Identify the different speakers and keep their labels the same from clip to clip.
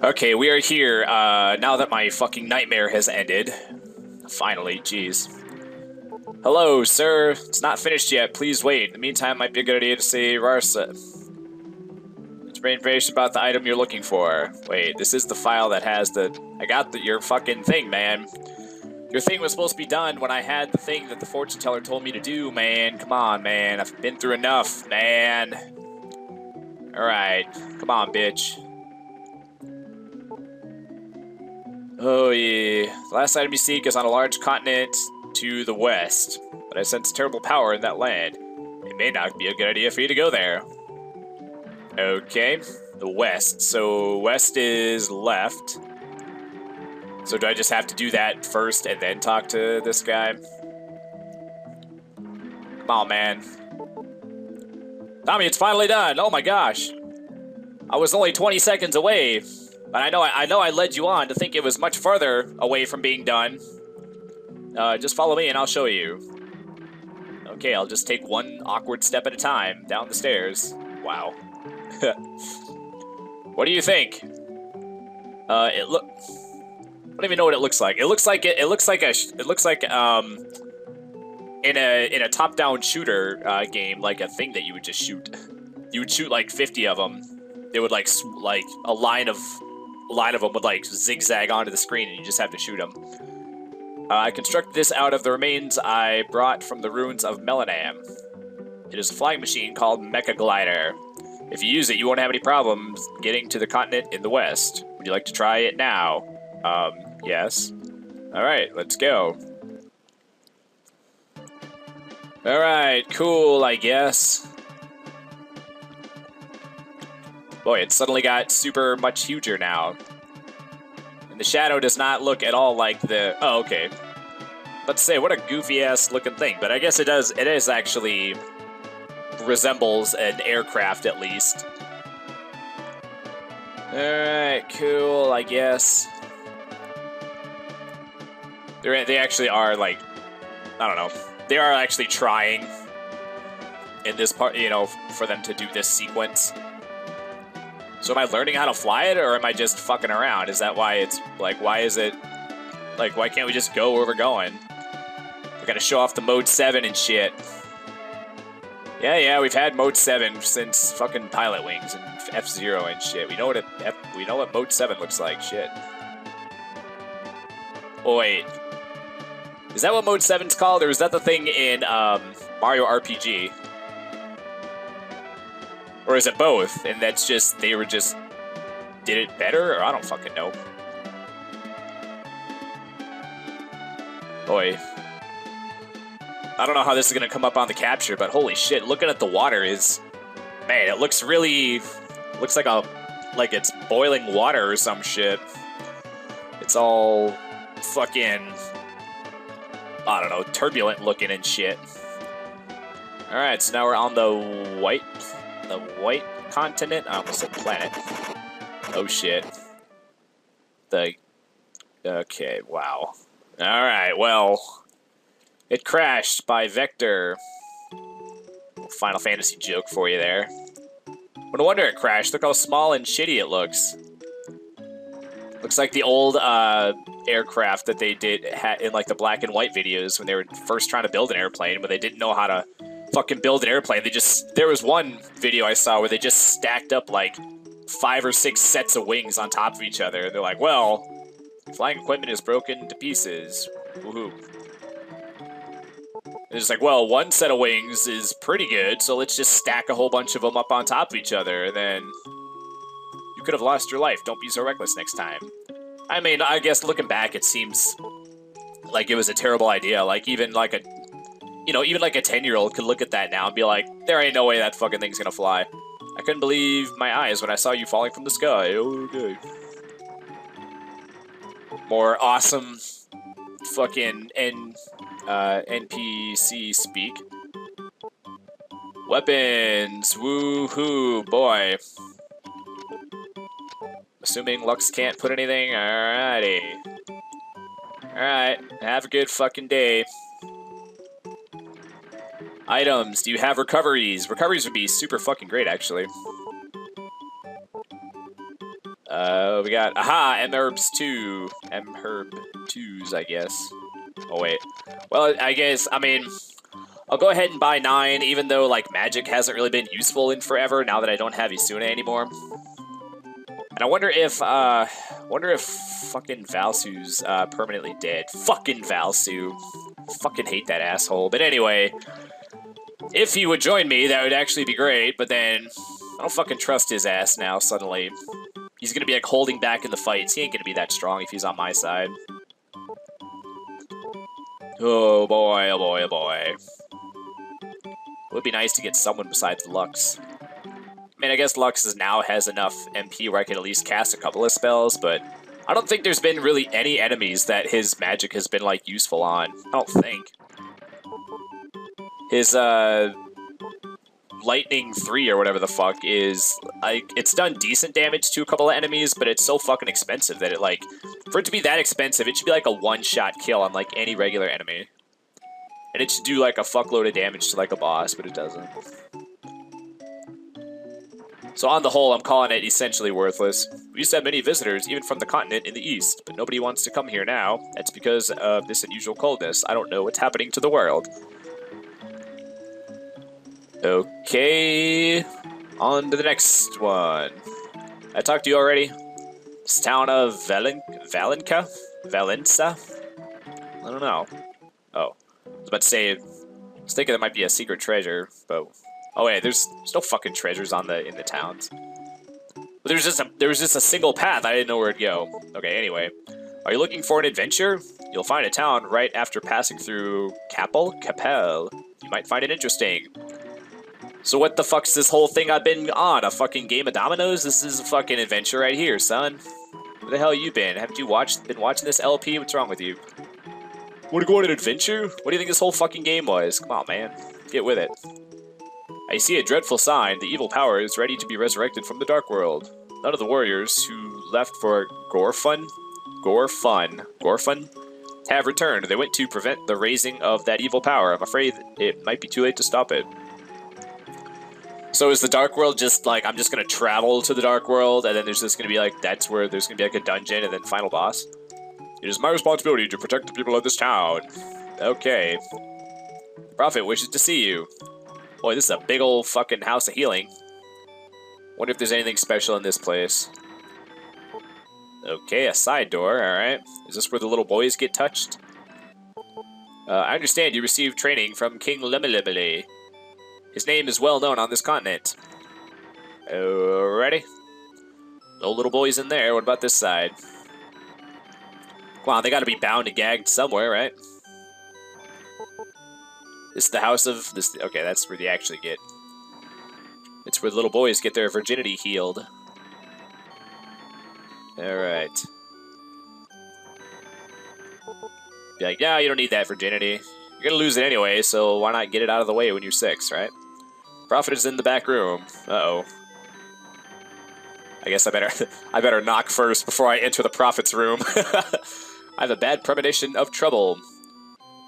Speaker 1: Okay, we are here, now that my fucking nightmare has ended. Finally, jeez. Hello, sir. It's not finished yet. Please wait. In the meantime, it might be a good idea to say Rarsa. It's information about the item you're looking for. Wait, this is the file that has the... I got your fucking thing, man. Your thing was supposed to be done when I had the thing that the fortune teller told me to do, man. Come on, man. I've been through enough, man. Alright. Come on, bitch. Oh, yeah. The last item you seek is on a large continent to the west. But I sense terrible power in that land. It may not be a good idea for you to go there. Okay. The west. So, west is left. So do I just have to do that first and then talk to this guy? Come on, man. Tommy, it's finally done. Oh my gosh. I was only 20 seconds away. But I know I led you on to think it was much farther away from being done. Just follow me and I'll show you. Okay, I'll just take one awkward step at a time down the stairs. Wow. What do you think? I don't even know what it looks like. It looks like in a top-down shooter game, like a thing that you would just shoot. You would shoot like 50 of them. They would like a line of them would like zigzag onto the screen, and you just have to shoot them. I constructed this out of the remains I brought from the ruins of Melanam. It is a flying machine called Mecha-Glider. If you use it, you won't have any problems getting to the continent in the west. Would you like to try it now? Yes. Alright, let's go. Alright, cool, I guess. Boy, it suddenly got super much huger now. And the shadow does not look at all like the... Oh, okay. Let's say, what a goofy-ass looking thing. But I guess it is actually... resembles an aircraft, at least. Alright, cool, I guess. They actually are, like... I don't know. They are actually trying in this part, you know, for them to do this sequence. So am I learning how to fly it, or am I just fucking around? Is that why it's, like, why is it... Like, why can't we just go where we're going? We gotta show off the Mode 7 and shit. Yeah, we've had Mode 7 since fucking Pilot Wings and F-Zero and shit. We know what Mode 7 looks like, shit. Oh, wait. Is that what Mode 7's called, or is that the thing in, Mario RPG? Or is it both, and that's just, they did it better, or I don't fucking know. Boy. I don't know how this is gonna come up on the capture, but holy shit, looking at the water is... Man, it looks really... Looks like it's boiling water or some shit. It's all fucking... I don't know, turbulent looking and shit. Alright, so now we're on the white continent? I almost said planet. Oh shit. Okay, wow. Alright, well... It crashed by Vector. Final Fantasy joke for you there. No wonder it crashed. Look how small and shitty it looks. Looks like the old aircraft that they did in like the black and white videos when they were first trying to build an airplane, but they didn't know how to fucking build an airplane. There was one video I saw where they just stacked up like 5 or 6 sets of wings on top of each other. They're like, well, flying equipment is broken to pieces. Woohoo. It's like, well, one set of wings is pretty good, so let's just stack a whole bunch of them up on top of each other, and then you could have lost your life. Don't be so reckless next time. I mean, I guess looking back, it seems like it was a terrible idea. Like, even like a 10-year-old could look at that now and be like, there ain't no way that fucking thing's gonna fly. I couldn't believe my eyes when I saw you falling from the sky. Okay. More awesome fucking NPC speak. Weapons! Woohoo, boy. Assuming Lux can't put anything? Alrighty. Alright, have a good fucking day. Items, do you have recoveries? Recoveries would be super fucking great, actually. We got, aha, M-Herbs 2. M-Herb 2s, I guess. Oh, wait. Well, I guess, I mean, I'll go ahead and buy 9, even though, like, magic hasn't really been useful in forever now that I don't have Isuna anymore. And I wonder if fucking Valsu's, permanently dead. Fucking Valsu. Fucking hate that asshole. But anyway, if he would join me, that would actually be great, but then I don't fucking trust his ass now, suddenly. He's gonna be, like, holding back in the fights. He ain't gonna be that strong if he's on my side. Oh boy, oh boy, oh boy. It would be nice to get someone besides Lux. I mean, I guess Lux now has enough MP where I can at least cast a couple of spells, but I don't think there's been really any enemies that his magic has been, like, useful on. I don't think. His, Lightning 3 or whatever the fuck is, like, it's done decent damage to a couple of enemies, but it's so fucking expensive that it, like, for it to be that expensive, it should be, like, a one-shot kill on, like, any regular enemy. And it should do, like, a fuckload of damage to, like, a boss, but it doesn't. So on the whole, I'm calling it essentially worthless. We used to have many visitors, even from the continent in the east, but nobody wants to come here now. That's because of this unusual coldness. I don't know what's happening to the world. Okay, on to the next one. I talked to you already? This town of Valenca? Valenza? I don't know. Oh, I was about to say, I was thinking there might be a secret treasure, but... Oh wait, there's no fucking treasures in the towns. But there was just a single path, I didn't know where it'd go. Okay, anyway. Are you looking for an adventure? You'll find a town right after passing through Capel? You might find it interesting. So what the fuck's this whole thing I've been on? A fucking game of dominoes? This is a fucking adventure right here, son. Where the hell you been? Haven't you been watching this LP? What's wrong with you? Want to go on an adventure? What do you think this whole fucking game was? Come on, man. Get with it. I see a dreadful sign. The evil power is ready to be resurrected from the dark world. None of the warriors who left for Gorfun have returned. They went to prevent the raising of that evil power. I'm afraid it might be too late to stop it. So is the Dark World just, like, I'm just gonna travel to the Dark World, and then there's just gonna be, like, that's where there's gonna be, like, a dungeon, and then final boss? It is my responsibility to protect the people of this town. Okay. The Prophet wishes to see you. Boy, this is a big old fucking house of healing. Wonder if there's anything special in this place. Okay, a side door, alright. Is this where the little boys get touched? I understand you received training from King Lemilibili. His name is well known on this continent. Alrighty. No little boys in there. What about this side? Come on, they gotta be bound and gagged somewhere, right? This is the house of... this. Okay, that's where they actually get... It's where the little boys get their virginity healed. Alright. Be like, yeah, you don't need that virginity. You're gonna lose it anyway, so why not get it out of the way when you're 6, right? Prophet is in the back room. Uh-oh. I guess I better knock first before I enter the Prophet's room. I have a bad premonition of trouble.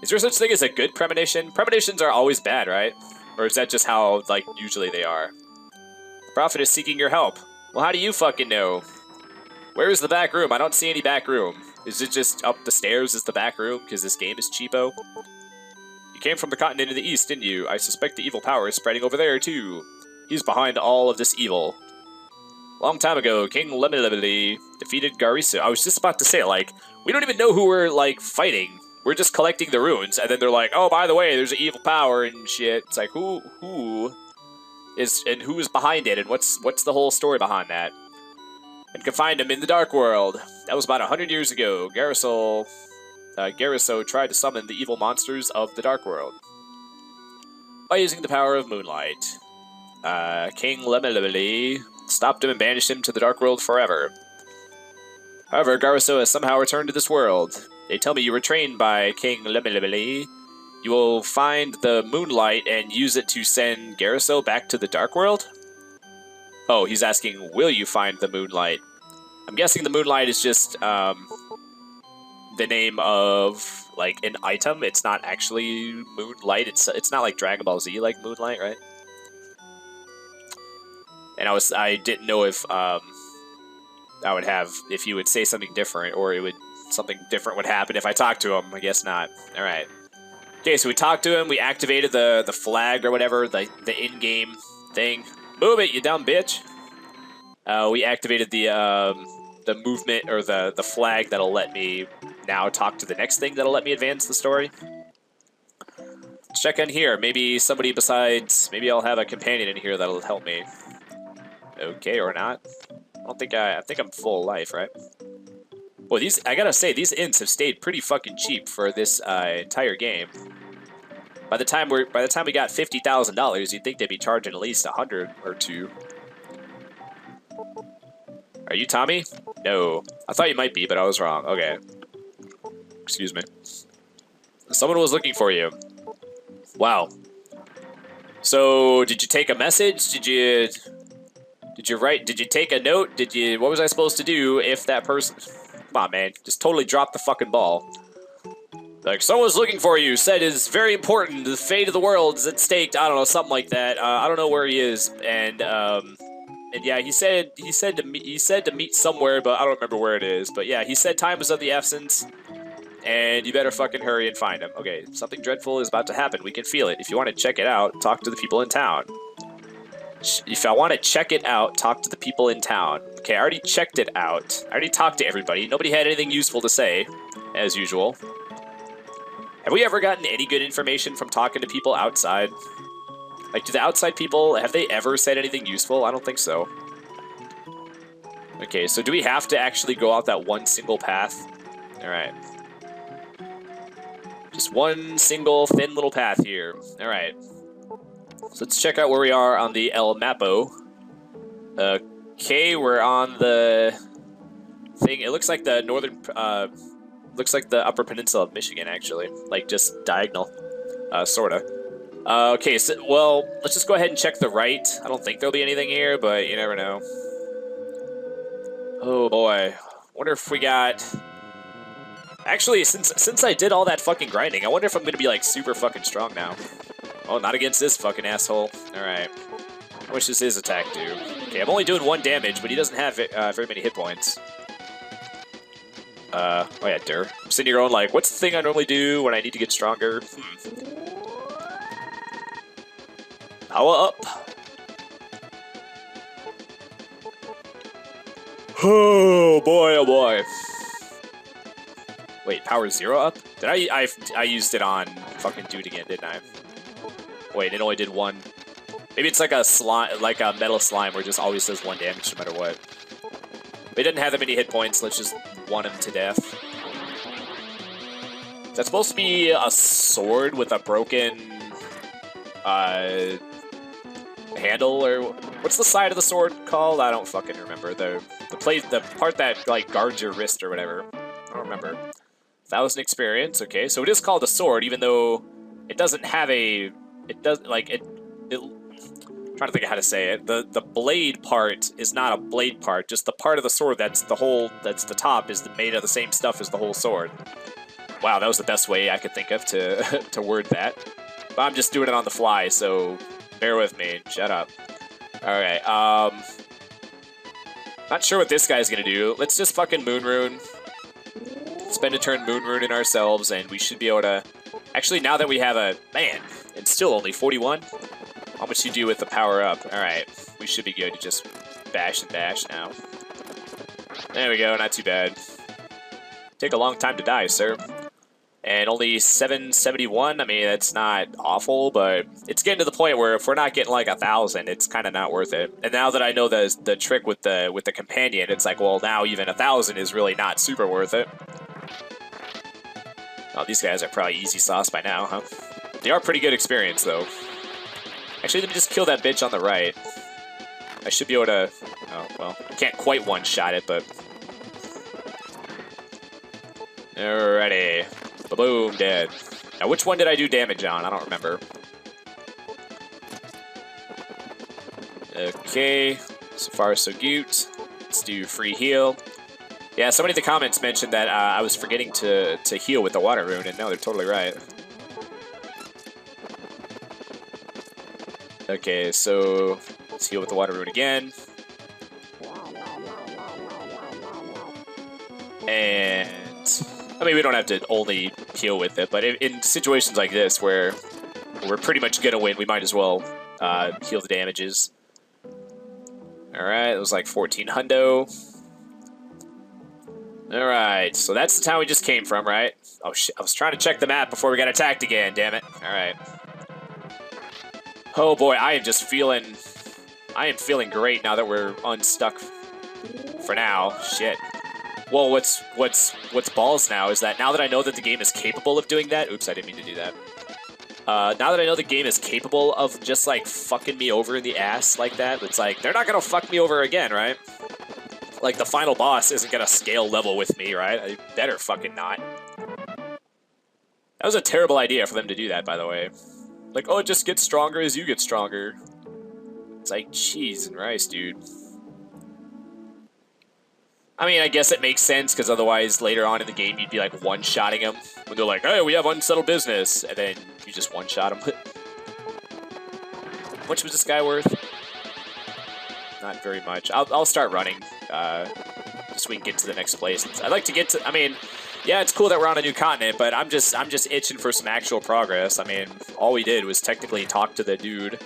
Speaker 1: Is there such thing as a good premonition? Premonitions are always bad, right? Or is that just how, like, usually they are? The Prophet is seeking your help. Well, how do you fucking know? Where is the back room? I don't see any back room. Is it just up the stairs is the back room? Because this game is cheapo? You came from the continent in the east, didn't you? I suspect the evil power is spreading over there, too. He's behind all of this evil. Long time ago, King Lemilibili defeated Garisu. I was just about to say, like, we don't even know who we're, like, fighting. We're just collecting the runes, and then they're like, oh, by the way, there's an evil power and shit. It's like, who is behind it, and what's the whole story behind that? And can find him in the Dark World. That was about 100 years ago. Gariso tried to summon the evil monsters of the Dark World by using the power of moonlight. King Lemilibili stopped him and banished him to the Dark World forever. However, Gariso has somehow returned to this world. They tell me you were trained by King Lemilibili. You will find the moonlight and use it to send Gariso back to the Dark World? Oh, he's asking, will you find the moonlight? I'm guessing the moonlight is just, the name of, like, an item. It's not actually moonlight. It's not like Dragon Ball Z, like moonlight, right? And I didn't know if, I would have if you would say something different, or something different would happen if I talked to him. I guess not. All right. Okay, so we talked to him. We activated the flag or whatever, the in-game thing. Move it, you dumb bitch. We activated the movement or the flag that'll let me now talk to the next thing that'll let me advance the story. Let's check in here. Maybe somebody besides. Maybe I'll have a companion in here that'll help me. Okay, or not. I think I'm full of life, right? Well, I gotta say, these ints have stayed pretty fucking cheap for this entire game. By the time we got $50,000, you'd think they'd be charging at least 100 or 2. Are you Tommy? No. I thought you might be, but I was wrong. Okay. Excuse me. Someone was looking for you. Wow. So, did you take a message? Did you write? Did you take a note? What was I supposed to do if that person... Come on, man. Just totally drop the fucking ball. Like, someone's looking for you. Said is very important. The fate of the world is at stake. I don't know, something like that. I don't know where he is. And yeah, he said to meet somewhere, but I don't remember where it is. But yeah, he said time is of the essence, and you better fucking hurry and find him. Okay, something dreadful is about to happen. We can feel it. If you want to check it out, talk to the people in town. If I want to check it out, talk to the people in town. Okay, I already checked it out. I already talked to everybody. Nobody had anything useful to say, as usual. Have we ever gotten any good information from talking to people outside? Like, do the outside people, have they ever said anything useful? I don't think so. Okay, so do we have to actually go out that one single path? Alright. Just one single thin little path here. Alright. So let's check out where we are on the El Mapo. Okay, we're on the thing. It looks like the northern, looks like the upper peninsula of Michigan, actually. Like, just diagonal. Sorta. Okay, so, well, let's just go ahead and check the right. I don't think there'll be anything here, but you never know. Oh, boy. Wonder if we got... Actually, since I did all that fucking grinding, I wonder if I'm gonna be, like, super fucking strong now. Oh, not against this fucking asshole. Alright. How much does his attack do? Okay, I'm only doing 1 damage, but he doesn't have very many hit points. Oh yeah, Dur. I'm sitting here going like, what's the thing I normally do when I need to get stronger? Power up. Oh boy, oh boy. Wait, power 0 up? Did I used it on fucking dude again, didn't I? Wait, it only did 1. Maybe it's like a slime, like a metal slime where it just always does 1 damage no matter what. But it doesn't have that many hit points, let's just one him to death. Is that supposed to be a sword with a broken handle, or what's the side of the sword called? I don't fucking remember. The part that like guards your wrist or whatever. I don't remember. 1,000 experience. Okay, so it is called a sword, even though it doesn't have a. It doesn't like it. I'm trying to think of how to say it. The blade part is not a blade part. Just the part of the sword that's the top is made of the same stuff as the whole sword. Wow, that was the best way I could think of to to word that. But I'm just doing it on the fly, so bear with me. Shut up. Alright, not sure what this guy's gonna do. Let's just fucking Moonrune. Spend a turn Moonruning ourselves, and we should be able to... Actually, now that we have a... Man, it's still only 41. How much you do with the power-up? Alright, we should be good to just bash and bash now. There we go, not too bad. Take a long time to die, sir. And only 771, I mean, that's not awful, but it's getting to the point where if we're not getting like 1,000, it's kind of not worth it. And now that I know the trick with the companion, it's like, well, now even 1,000 is really not super worth it. Oh, these guys are probably easy sauce by now, huh? They are pretty good experience, though. Actually, let me just kill that bitch on the right. I should be able to... Oh, well, I can't quite one-shot it, but... Alrighty. Boom, dead. Now, which one did I do damage on? I don't remember. Okay, so far so good. Let's do free heal. Yeah, somebody in the comments mentioned that I was forgetting to heal with the water rune, and no, they're totally right. Okay, so let's heal with the water rune again. And I mean, we don't have to only heal with it, but in situations like this where we're pretty much gonna win, we might as well heal the damages. Alright, it was like 14 hundo. Alright, so that's the town we just came from, right? Oh shit, I was trying to check the map before we got attacked again, damn it. Alright. Oh boy, I am feeling great now that we're unstuck for now. Shit. Well, what's balls now is that now that I know that the game is capable of doing that... Oops, I didn't mean to do that. Now that I know the game is capable of just, like, fucking me over in the ass like that, it's like, they're not gonna fuck me over again, right? Like, the final boss isn't gonna scale level with me, right? I better fucking not. That was a terrible idea for them to do that, by the way. Like, oh, it just gets stronger as you get stronger. It's like, cheese and rice, dude. I mean, I guess it makes sense, because otherwise, later on in the game, you'd be, like, one-shotting them. When they're like, hey, we have unsettled business. And then you just one-shot them. How much was this guy worth? Not very much. I'll start running, just so we can get to the next place. I'd like to get to... I mean, yeah, it's cool that we're on a new continent, but I'm just itching for some actual progress. I mean, all we did was technically talk to the dude,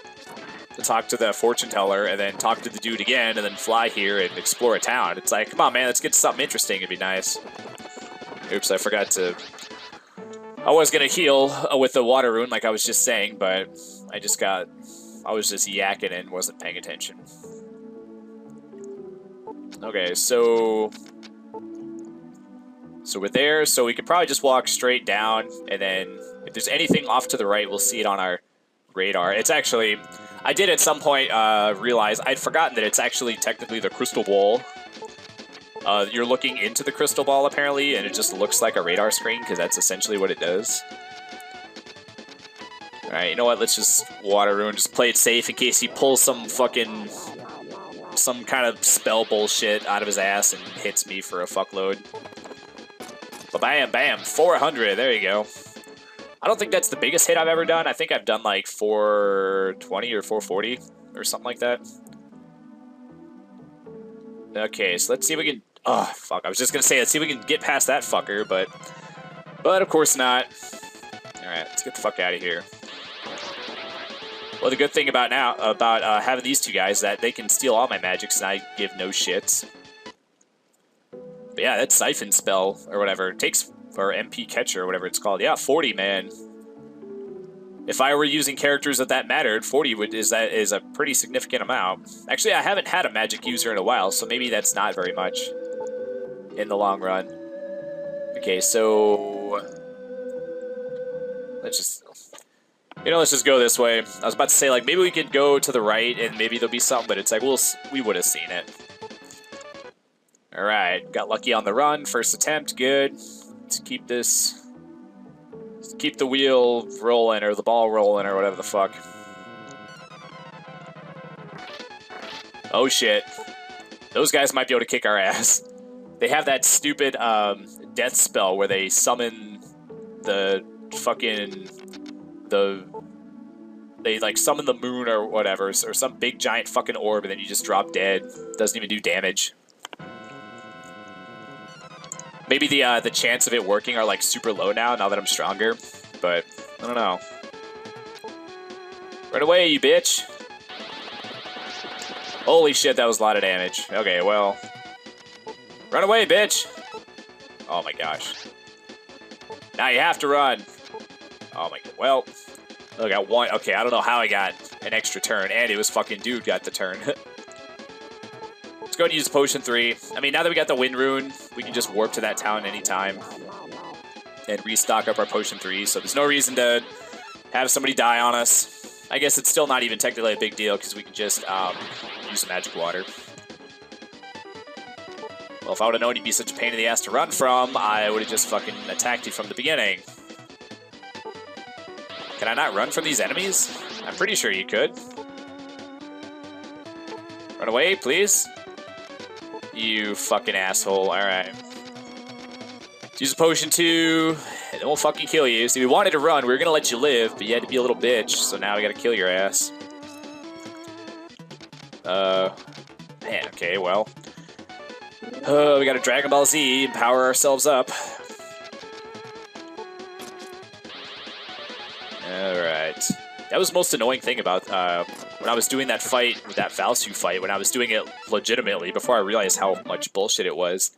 Speaker 1: talk to the fortune teller, and then talk to the dude again, and then fly here and explore a town. It's like, come on, man, let's get to something interesting. It'd be nice. Oops, I forgot to... I was gonna heal with the water rune, like I was just saying, but I was just yakking and wasn't paying attention. Okay, so we're there, so we could probably just walk straight down, and then if there's anything off to the right, we'll see it on our radar. It's actually... I did at some point realize I'd forgotten that it's actually technically the crystal ball. You're looking into the crystal ball, apparently, and it just looks like a radar screen, because that's essentially what it does. Alright, you know what? Let's just water rune, just play it safe in case he pulls some fucking... some kind of spell bullshit out of his ass and hits me for a fuckload. Bam, bam, 400, there you go. I don't think that's the biggest hit I've ever done. I think I've done like 420 or 440 or something like that. Okay, so let's see if we can... Oh, fuck, I was just gonna say, let's see if we can get past that fucker, but of course not. Alright, let's get the fuck out of here. Well, the good thing about having these two guys is that they can steal all my magics and I give no shits. But yeah, that siphon spell or whatever takes, or MP catcher or whatever it's called. Yeah, 40, man. If I were using characters that mattered, 40 is a pretty significant amount. Actually, I haven't had a magic user in a while, so maybe that's not very much in the long run. Okay, so let's just... You know, let's just go this way. I was about to say, like, maybe we could go to the right and maybe there'll be something, but it's like, we would have seen it. Alright, got lucky on the run. First attempt, good. Let's keep this... Let's keep the wheel rolling, or the ball rolling, or whatever the fuck. Oh shit. Those guys might be able to kick our ass. They have that stupid death spell where they summon the fucking... They like summon the moon or whatever, or some big giant fucking orb, and then you just drop dead. Doesn't even do damage. Maybe the chance of it working are like super low now that I'm stronger, but I don't know. Run away, you bitch! Holy shit, that was a lot of damage. Okay, well, run away, bitch! Oh my gosh. Now you have to run. Oh my god. Well, I got one. Okay, I don't know how I got an extra turn, and it was fucking dude got the turn. Let's go and use potion 3. I mean, now that we got the wind rune, we can just warp to that town anytime and restock up our potion 3. So there's no reason to have somebody die on us. I guess it's still not even technically a big deal because we can just use the magic water. Well, if I would have known you'd be such a pain in the ass to run from, I would have just fucking attacked you from the beginning. Can I not run from these enemies? I'm pretty sure you could. Run away, please. You fucking asshole. Alright. Use a potion 2. It won't fucking kill you. See, we wanted to run. We were gonna let you live, but you had to be a little bitch, so now we gotta kill your ass. Man, okay, well. Oh, we got a Dragon Ball Z, power ourselves up. Alright. That was the most annoying thing about when I was doing that fight, that Valsu fight, when I was doing it legitimately, before I realized how much bullshit it was.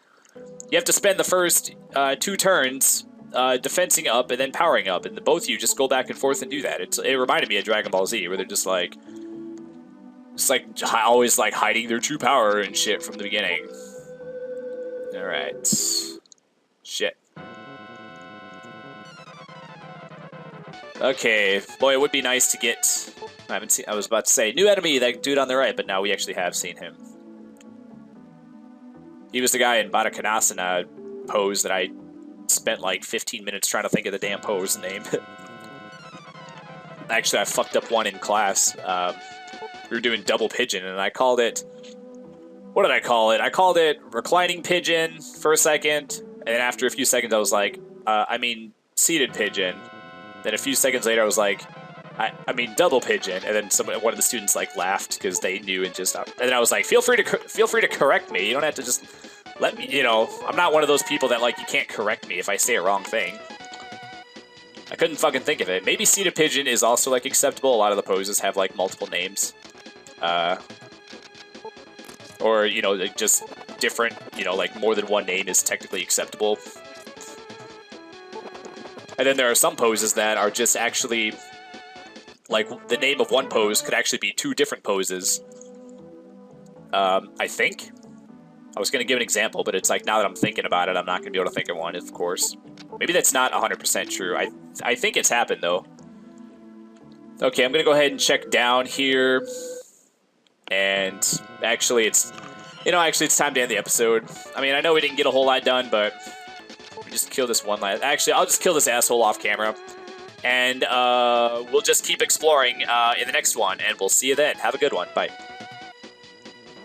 Speaker 1: You have to spend the first 2 turns defensing up and then powering up, and both of you just go back and forth and do that. It reminded me of Dragon Ball Z, where they're just like always like hiding their true power and shit from the beginning. Alright. Shit. Okay, boy, it would be nice to get... I was about to say, new enemy, that dude on the right, but now we actually have seen him. He was the guy in Barakanasana pose that I spent like 15 minutes trying to think of the damn pose name. Actually, I fucked up one in class. We were doing double pigeon, and I called it... What did I call it? I called it reclining pigeon for a second, and then after a few seconds I was like, I mean seated pigeon. Then a few seconds later I was like, I mean double pigeon, and then one of the students like laughed because they knew and just... And then I was like, feel free to correct me. You don't have to just let me, you know, I'm not one of those people that like, you can't correct me if I say a wrong thing. I couldn't fucking think of it. Maybe seated pigeon is also like acceptable. A lot of the poses have like multiple names. Or, you know, like just different, you know, like more than one name is technically acceptable. And then there are some poses that are just actually, like, the name of one pose could actually be 2 different poses. I think. I was going to give an example, but it's like, now that I'm thinking about it, I'm not going to be able to think of one, of course. Maybe that's not 100% true. I think it's happened, though. Okay, I'm going to go ahead and check down here. And actually, it's time to end the episode. I mean, I know we didn't get a whole lot done, but we just kill this one last... Actually, I'll just kill this asshole off camera. And we'll just keep exploring in the next one, and we'll see you then. Have a good one. Bye.